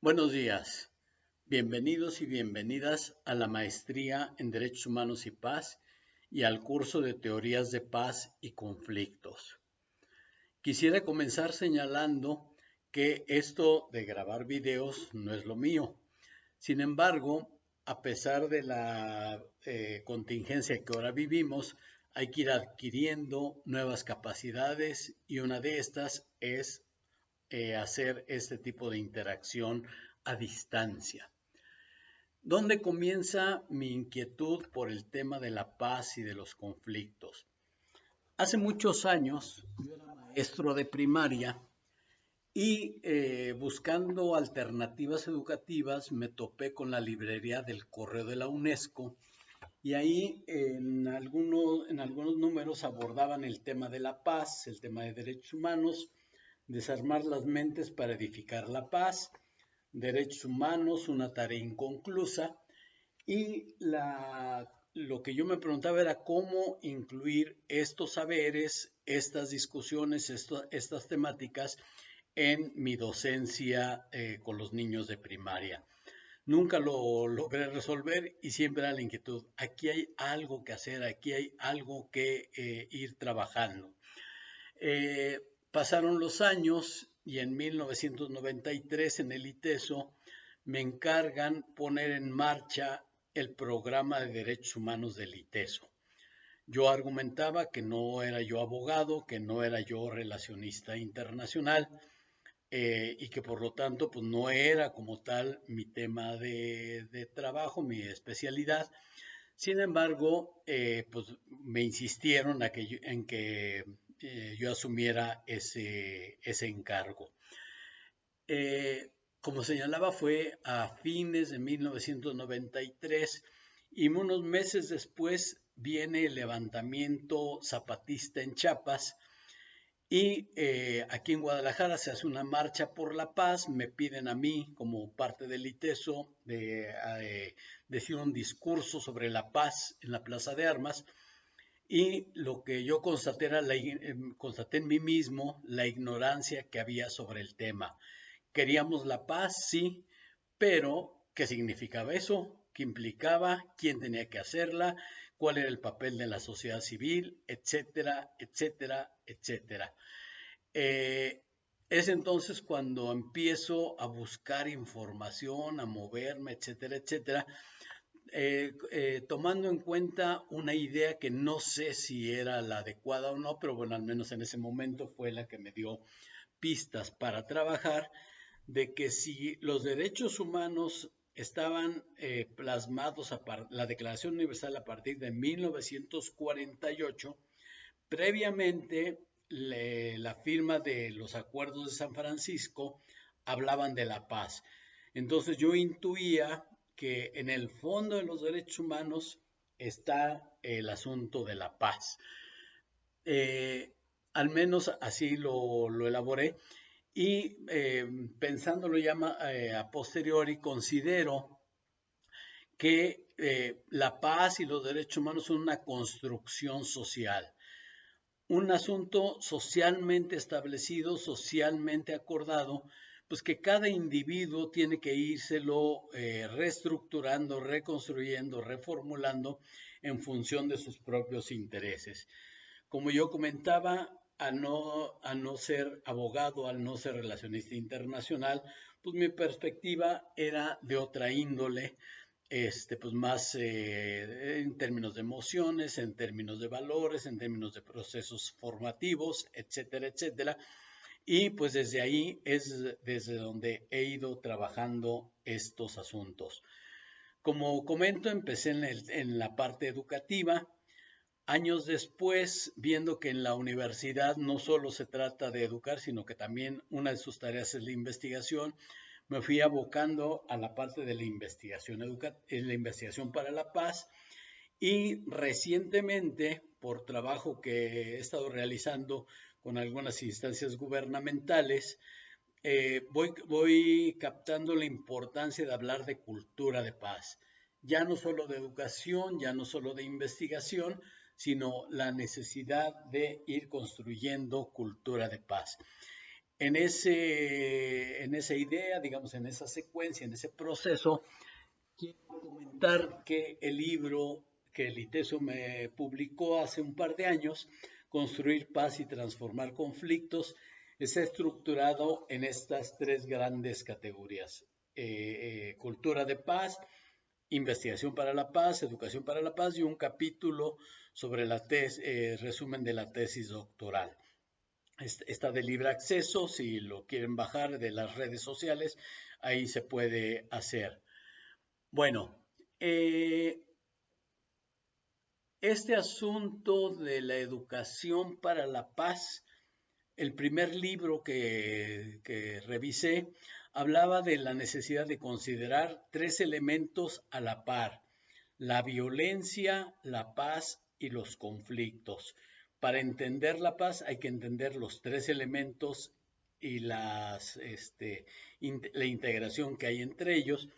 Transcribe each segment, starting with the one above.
Buenos días, bienvenidos y bienvenidas a la Maestría en Derechos Humanos y Paz y al curso de Teorías de Paz y Conflictos. Quisiera comenzar señalando que esto de grabar videos no es lo mío. Sin embargo, a pesar de la contingencia que ahora vivimos, hay que ir adquiriendo nuevas capacidades y una de estas es hacer este tipo de interacción a distancia. ¿Dónde comienza mi inquietud por el tema de la paz y de los conflictos? Hace muchos años yo era maestro de primaria y buscando alternativas educativas me topé con la librería del Correo de la UNESCO y ahí en algunos números abordaban el tema de la paz, el tema de derechos humanos, desarmar las mentes para edificar la paz, derechos humanos, una tarea inconclusa. Y lo que yo me preguntaba era cómo incluir estos saberes, estas discusiones, estas temáticas en mi docencia con los niños de primaria. Nunca lo logré resolver y siempre era la inquietud. Aquí hay algo que hacer, aquí hay algo que ir trabajando. Pasaron los años y en 1993 en el ITESO me encargan poner en marcha el programa de derechos humanos del ITESO. Yo argumentaba que no era yo abogado, que no era yo relacionista internacional y que por lo tanto pues no era como tal mi tema de trabajo, mi especialidad. Sin embargo, pues me insistieron en que yo asumiera ese encargo. Como señalaba, fue a fines de 1993 y unos meses después viene el levantamiento zapatista en Chiapas y aquí en Guadalajara se hace una marcha por la paz, me piden a mí como parte del ITESO de decir un discurso sobre la paz en la Plaza de Armas y lo que yo constaté, constaté en mí mismo la ignorancia que había sobre el tema. Queríamos la paz, sí, pero ¿qué significaba eso? ¿Qué implicaba? ¿Quién tenía que hacerla? ¿Cuál era el papel de la sociedad civil? Etcétera, etcétera, etcétera. Eh, es entonces cuando empiezo a buscar información, a moverme, etcétera, etcétera, tomando en cuenta una idea que no sé si era la adecuada o no, pero bueno, al menos en ese momento fue la que me dio pistas para trabajar, de que si los derechos humanos estaban plasmados la Declaración Universal a partir de 1948, previamente la firma de los acuerdos de San Francisco hablaban de la paz. Entonces yo intuía que en el fondo de los derechos humanos está el asunto de la paz. Eh, Al menos así lo elaboré y pensándolo ya a posteriori considero que la paz y los derechos humanos son una construcción social, un asunto socialmente establecido, socialmente acordado, pues que cada individuo tiene que írselo reestructurando, reconstruyendo, reformulando en función de sus propios intereses. Como yo comentaba, al no ser abogado, al no ser relacionista internacional, pues mi perspectiva era de otra índole, pues más en términos de emociones, en términos de valores, en términos de procesos formativos, etcétera, etcétera. Y pues desde ahí es desde donde he ido trabajando estos asuntos. Como comento, empecé en la parte educativa. Años después, viendo que en la universidad no solo se trata de educar, sino que también una de sus tareas es la investigación, me fui abocando a la parte de la investigación para la paz y recientemente, por trabajo que he estado realizando con algunas instancias gubernamentales, voy captando la importancia de hablar de cultura de paz. Ya no solo de educación, ya no solo de investigación, sino la necesidad de ir construyendo cultura de paz. en esa idea, digamos, en esa secuencia, en ese proceso, quiero comentar que el libro que el ITESO me publicó hace un par de años, Construir paz y transformar conflictos, está estructurado en estas tres grandes categorías. Cultura de paz, investigación para la paz, educación para la paz y un capítulo sobre la resumen de la tesis doctoral. Está de libre acceso, si lo quieren bajar de las redes sociales, ahí se puede hacer. Bueno, este asunto de la educación para la paz, el primer libro que revisé hablaba de la necesidad de considerar tres elementos a la par: la violencia, la paz y los conflictos. Para entender la paz hay que entender los tres elementos y la integración que hay entre ellos.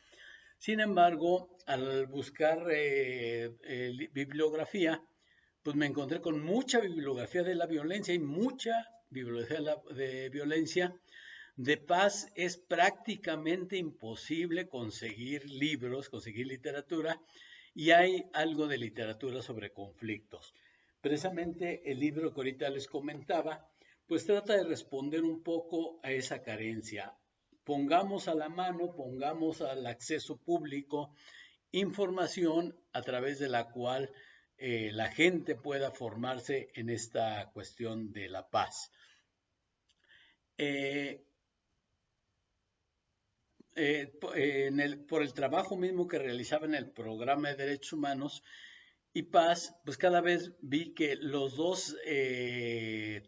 Sin embargo, al buscar bibliografía, pues me encontré con mucha bibliografía de la violencia y mucha bibliografía de violencia. De paz es prácticamente imposible conseguir libros, conseguir literatura, y hay algo de literatura sobre conflictos. Precisamente el libro que ahorita les comentaba, pues trata de responder un poco a esa carencia. Pongamos a la mano, pongamos al acceso público información a través de la cual la gente pueda formarse en esta cuestión de la paz. Por el trabajo mismo que realizaba en el programa de Derechos Humanos y Paz, pues cada vez vi que los dos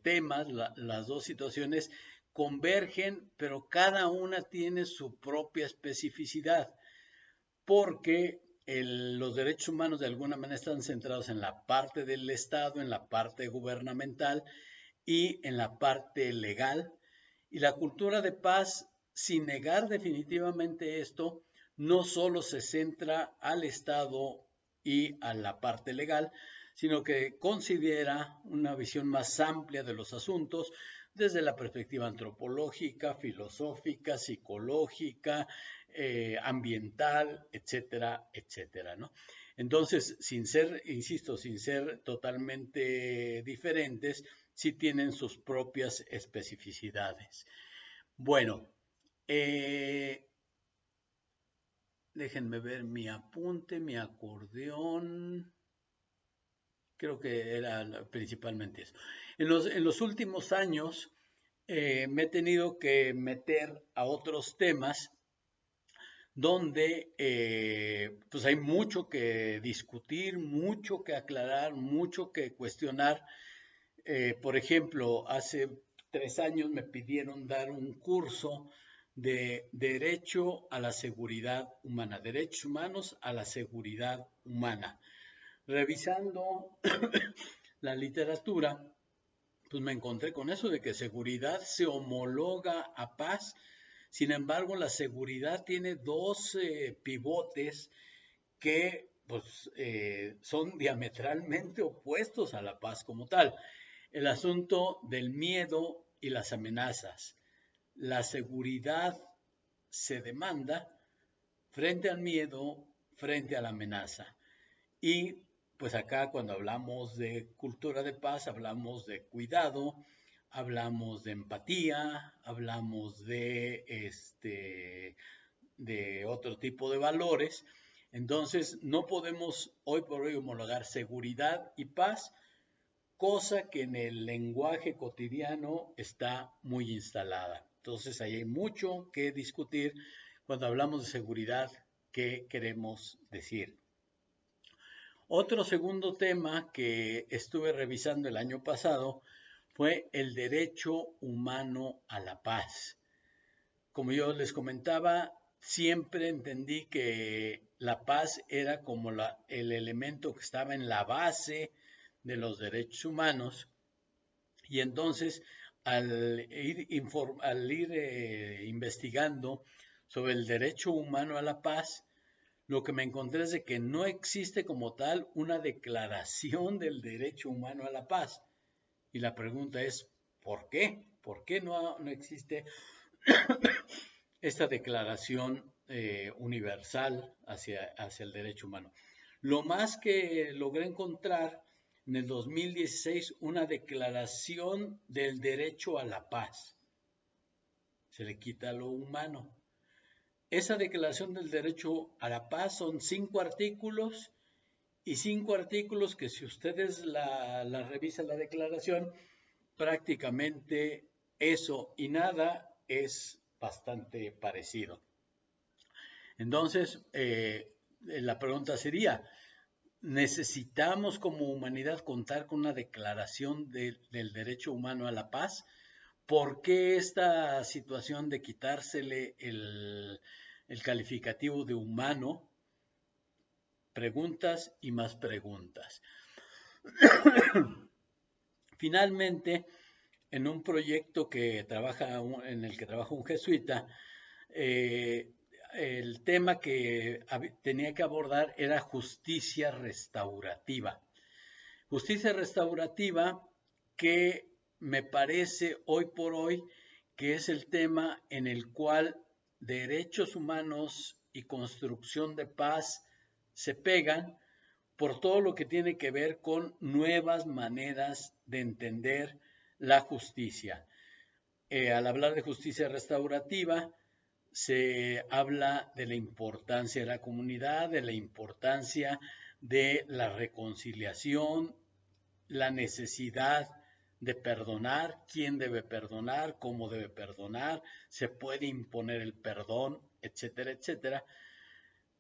temas, las dos situaciones convergen, pero cada una tiene su propia especificidad, porque los derechos humanos de alguna manera están centrados en la parte del Estado, en la parte gubernamental y en la parte legal. Y la cultura de paz, sin negar definitivamente esto, no solo se centra al Estado y a la parte legal, sino que considera una visión más amplia de los asuntos desde la perspectiva antropológica, filosófica, psicológica, ambiental, etcétera, etcétera, ¿no? Entonces, sin ser, insisto, sin ser totalmente diferentes, sí tienen sus propias especificidades. Bueno, déjenme ver mi apunte, mi acordeón. Creo que era principalmente eso. En los últimos años me he tenido que meter a otros temas donde pues hay mucho que discutir, mucho que aclarar, mucho que cuestionar. Por ejemplo, hace 3 años me pidieron dar un curso de derecho a la seguridad humana, derechos humanos a la seguridad humana. Revisando la literatura, pues me encontré con eso de que seguridad se homologa a paz. Sin embargo, la seguridad tiene dos pivotes que pues, son diametralmente opuestos a la paz como tal. El asunto del miedo y las amenazas. La seguridad se demanda frente al miedo, frente a la amenaza. Y pues acá cuando hablamos de cultura de paz, hablamos de cuidado, hablamos de empatía, hablamos de otro tipo de valores. Entonces no podemos hoy por hoy homologar seguridad y paz, cosa que en el lenguaje cotidiano está muy instalada. Entonces ahí hay mucho que discutir cuando hablamos de seguridad, ¿qué queremos decir? Otro segundo tema que estuve revisando el año pasado fue el derecho humano a la paz. Como yo les comentaba, siempre entendí que la paz era como el elemento que estaba en la base de los derechos humanos, y entonces al ir investigando sobre el derecho humano a la paz, lo que me encontré es de que no existe como tal una declaración del derecho humano a la paz. Y la pregunta es, ¿Por qué? ¿Por qué no existe esta declaración universal hacia el derecho humano? Lo más que logré encontrar en el 2016, una declaración del derecho a la paz. Se le quita lo humano. Esa declaración del derecho a la paz son 5 artículos y 5 artículos que si ustedes la revisan la declaración, prácticamente eso y nada es bastante parecido. Entonces, la pregunta sería, ¿necesitamos como humanidad contar con una declaración del derecho humano a la paz? ¿Por qué esta situación de quitársele el calificativo de humano? Preguntas y más preguntas. Finalmente, en un proyecto en el que trabaja un jesuita, el tema que tenía que abordar era justicia restaurativa. Justicia restaurativa que me parece hoy por hoy que es el tema en el cual derechos humanos y construcción de paz se pegan por todo lo que tiene que ver con nuevas maneras de entender la justicia. Al hablar de justicia restaurativa, se habla de la importancia de la comunidad, de la importancia de la reconciliación, la necesidad de perdonar, quién debe perdonar, cómo debe perdonar, se puede imponer el perdón, etcétera, etcétera.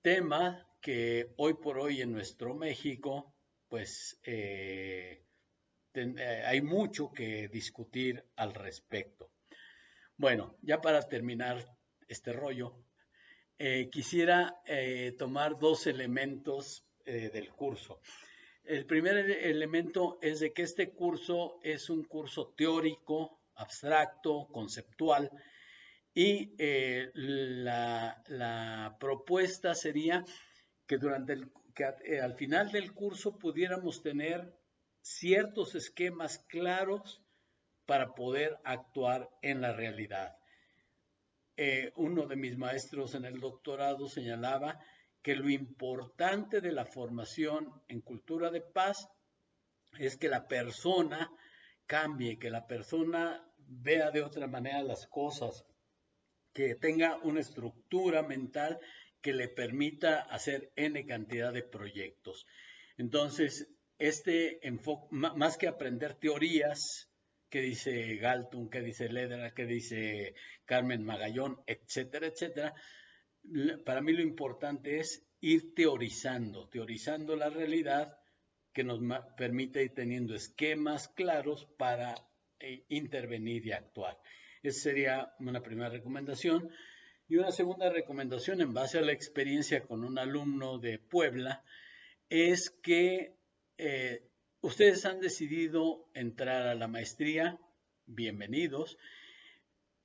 Tema que hoy por hoy en nuestro México, pues hay mucho que discutir al respecto. Bueno, ya para terminar este rollo, quisiera tomar 2 elementos del curso. El primer elemento es de que este curso es un curso teórico, abstracto, conceptual, y la propuesta sería que al final del curso pudiéramos tener ciertos esquemas claros para poder actuar en la realidad. Uno de mis maestros en el doctorado señalaba que lo importante de la formación en cultura de paz es que la persona cambie, que la persona vea de otra manera las cosas, que tenga una estructura mental que le permita hacer N cantidad de proyectos. Entonces, este enfoque, más que aprender teorías, que dice Galton, que dice Ledra, que dice Carmen Magallón, etcétera, etcétera, para mí lo importante es ir teorizando la realidad que nos permite ir teniendo esquemas claros para intervenir y actuar. Esa sería una primera recomendación. Y una segunda recomendación, en base a la experiencia con un alumno de Puebla, es que ustedes han decidido entrar a la maestría, bienvenidos,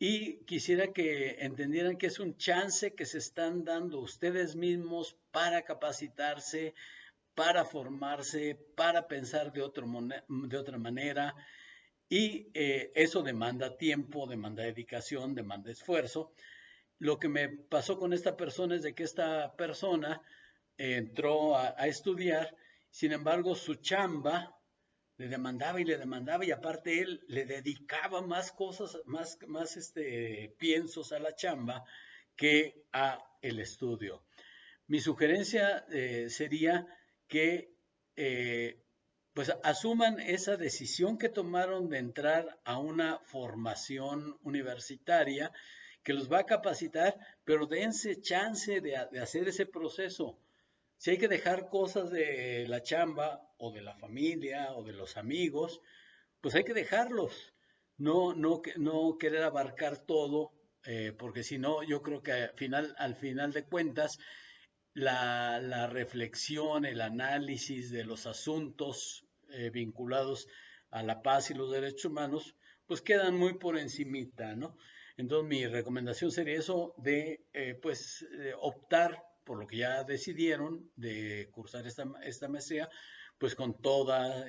y quisiera que entendieran que es un chance que se están dando ustedes mismos para capacitarse, para formarse, para pensar de otra manera, y eso demanda tiempo, demanda dedicación, demanda esfuerzo. Lo que me pasó con esta persona es de que esta persona entró a estudiar, sin embargo su chamba le demandaba y aparte él le dedicaba más cosas, más piensos a la chamba que a el estudio. Mi sugerencia sería que pues asuman esa decisión que tomaron de entrar a una formación universitaria que los va a capacitar, pero dense chance de hacer ese proceso. Si hay que dejar cosas de la chamba o de la familia o de los amigos, pues hay que dejarlos. No querer abarcar todo, porque si no, yo creo que al final de cuentas, la reflexión, el análisis de los asuntos vinculados a la paz y los derechos humanos, pues quedan muy por encimita, ¿no? Entonces mi recomendación sería eso de, optar por lo que ya decidieron de cursar esta maestría, pues con toda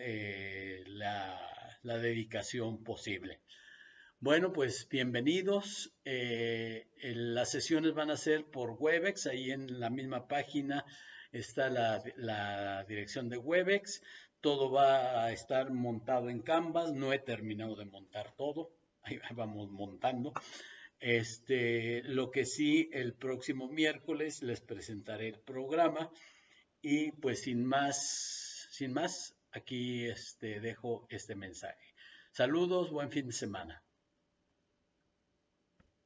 la dedicación posible. Bueno, pues bienvenidos. Las sesiones van a ser por Webex. Ahí en la misma página está la dirección de Webex. Todo va a estar montado en Canvas. No he terminado de montar todo. Ahí vamos montando. Lo que sí, el próximo miércoles les presentaré el programa. Y pues sin más, aquí dejo este mensaje. Saludos, buen fin de semana.